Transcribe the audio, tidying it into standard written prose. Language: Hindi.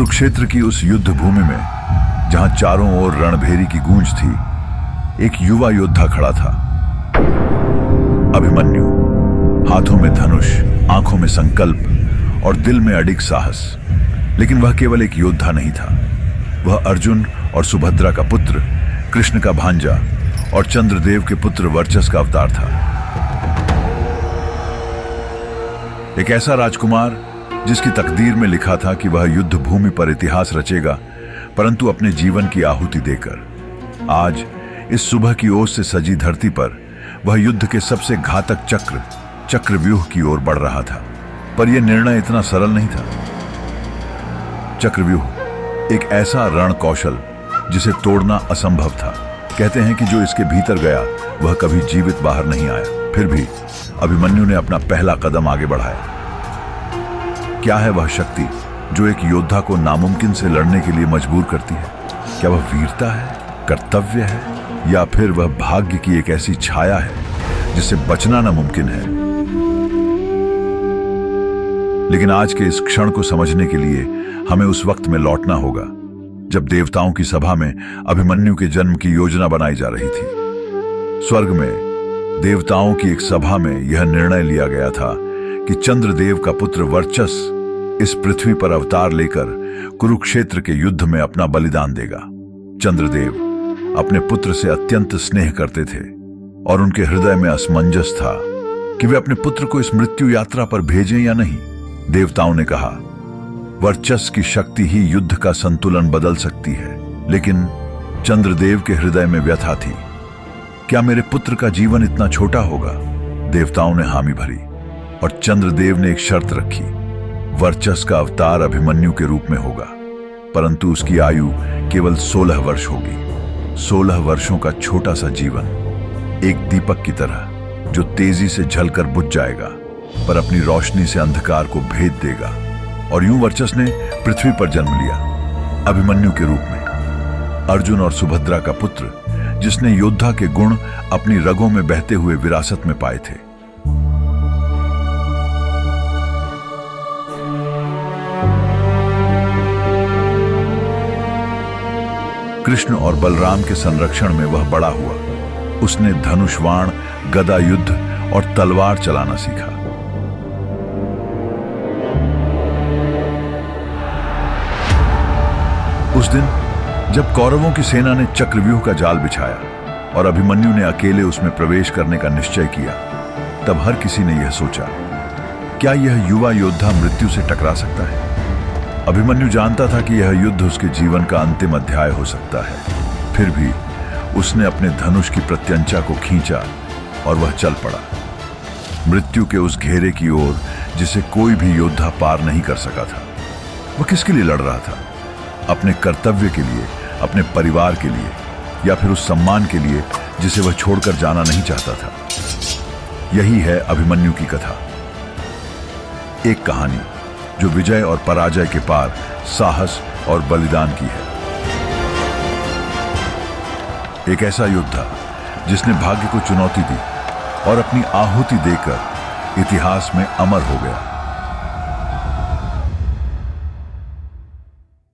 कुरुक्षेत्र की उस युद्ध भूमि में जहां चारों ओर रणभेरी की गूंज थी, एक युवा योद्धा खड़ा था। अभिमन्यु, हाथों में धनुष, आंखों में संकल्प और दिल में अडिग साहस। लेकिन वह केवल एक योद्धा नहीं था, वह अर्जुन और सुभद्रा का पुत्र, कृष्ण का भांजा और चंद्रदेव के पुत्र वर्चस का अवतार था। एक ऐसा राजकुमार जिसकी तकदीर में लिखा था कि वह युद्ध भूमि पर इतिहास रचेगा, परंतु अपने जीवन की आहुति देकर। आज इस सुबह की ओस से सजी धरती पर वह युद्ध के सबसे घातक चक्रव्यूह की ओर बढ़ रहा था। पर यह निर्णय इतना सरल नहीं था। चक्रव्यूह, एक ऐसा रण कौशल जिसे तोड़ना असंभव था। कहते हैं कि जो इसके भीतर गया वह कभी जीवित बाहर नहीं आया। फिर भी अभिमन्यु ने अपना पहला कदम आगे बढ़ाया। क्या है वह शक्ति जो एक योद्धा को नामुमकिन से लड़ने के लिए मजबूर करती है? क्या वह वीरता है, कर्तव्य है, या फिर वह भाग्य की एक ऐसी छाया है जिससे बचना नामुमकिन है? लेकिन आज के इस क्षण को समझने के लिए हमें उस वक्त में लौटना होगा जब देवताओं की सभा में अभिमन्यु के जन्म की योजना बनाई जा रही थी। स्वर्ग में देवताओं की एक सभा में यह निर्णय लिया गया था कि चंद्रदेव का पुत्र वर्चस इस पृथ्वी पर अवतार लेकर कुरुक्षेत्र के युद्ध में अपना बलिदान देगा। चंद्रदेव अपने पुत्र से अत्यंत स्नेह करते थे और उनके हृदय में असमंजस था कि वे अपने पुत्र को इस मृत्यु यात्रा पर भेजें या नहीं। देवताओं ने कहा, वर्चस की शक्ति ही युद्ध का संतुलन बदल सकती है। लेकिन चंद्रदेव के हृदय में व्यथा थी। क्या मेरे पुत्र का जीवन इतना छोटा होगा? देवताओं ने हामी भरी और चंद्रदेव ने एक शर्त रखी, वर्चस का अवतार अभिमन्यु के रूप में होगा, परंतु उसकी आयु केवल 16 वर्ष होगी। 16 वर्षों का छोटा सा जीवन, एक दीपक की तरह जो तेजी से जलकर बुझ जाएगा पर अपनी रोशनी से अंधकार को भेद देगा। और यूं वर्चस ने पृथ्वी पर जन्म लिया, अभिमन्यु के रूप में, अर्जुन और सुभद्रा का पुत्र, जिसने योद्धा के गुण अपनी रगों में बहते हुए विरासत में पाए थे। कृष्ण और बलराम के संरक्षण में वह बड़ा हुआ। उसने धनुष्वाण, गदा युद्ध और तलवार चलाना सीखा। उस दिन जब कौरवों की सेना ने चक्रव्यूह का जाल बिछाया और अभिमन्यु ने अकेले उसमें प्रवेश करने का निश्चय किया, तब हर किसी ने यह सोचा, क्या यह युवा योद्धा मृत्यु से टकरा सकता है? अभिमन्यु जानता था कि यह युद्ध उसके जीवन का अंतिम अध्याय हो सकता है। फिर भी उसने अपने धनुष की प्रत्यंचा को खींचा और वह चल पड़ा, मृत्यु के उस घेरे की ओर जिसे कोई भी योद्धा पार नहीं कर सका था। वह किसके लिए लड़ रहा था? अपने कर्तव्य के लिए, अपने परिवार के लिए, या फिर उस सम्मान के लिए जिसे वह छोड़कर जाना नहीं चाहता था? यही है अभिमन्यु की कथा, एक कहानी जो विजय और पराजय के पार साहस और बलिदान की है। एक ऐसा योद्धा जिसने भाग्य को चुनौती दी और अपनी आहुति देकर इतिहास में अमर हो गया।